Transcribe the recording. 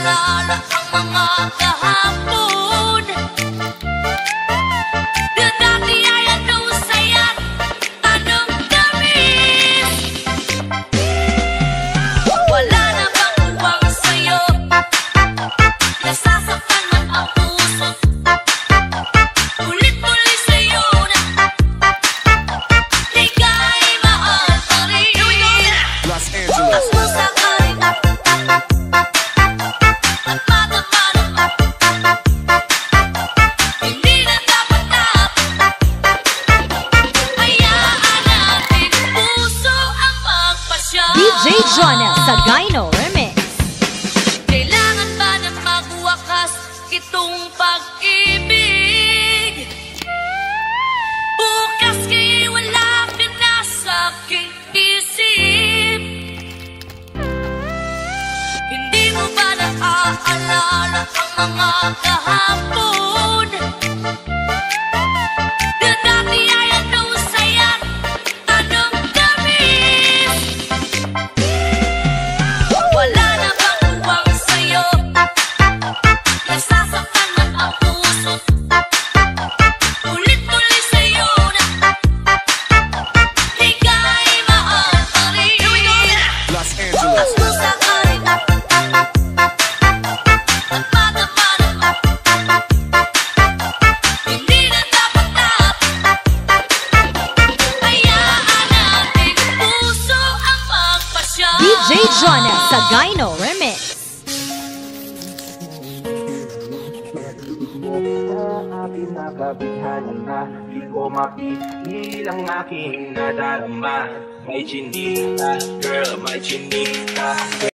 naaalala ang mga kahapon. Na dati ay ano saya't anong tamis. Wala na bang uwang sa'yo? Nasasaktan man ang puso. Ulit-uli sa'yo na di ka'y mahal pa rin. Los Angeles. DJ Jonel sa Gyno Remix. Kailangan ba na magwakas itong pag-ibig? Bukas kay wala ka na sa aking isip. Hindi mo ba naaalala ang mga kahapon? Na dati ay ano saya't anong tamis. Wala na bang uwang sa'yo? Nasasaktan man ang puso. Ulit-uli sa'yo na di ka'y mahal pa rin. Los Angeles. Ang sasakay at madama na hindi na dapat hayaan natin puso ang magpasya. DJ Jonel sa Gyno Remix. Aking nakabighani na di ko mapigil ang aking nadarama. May chinita, girl, may chinita.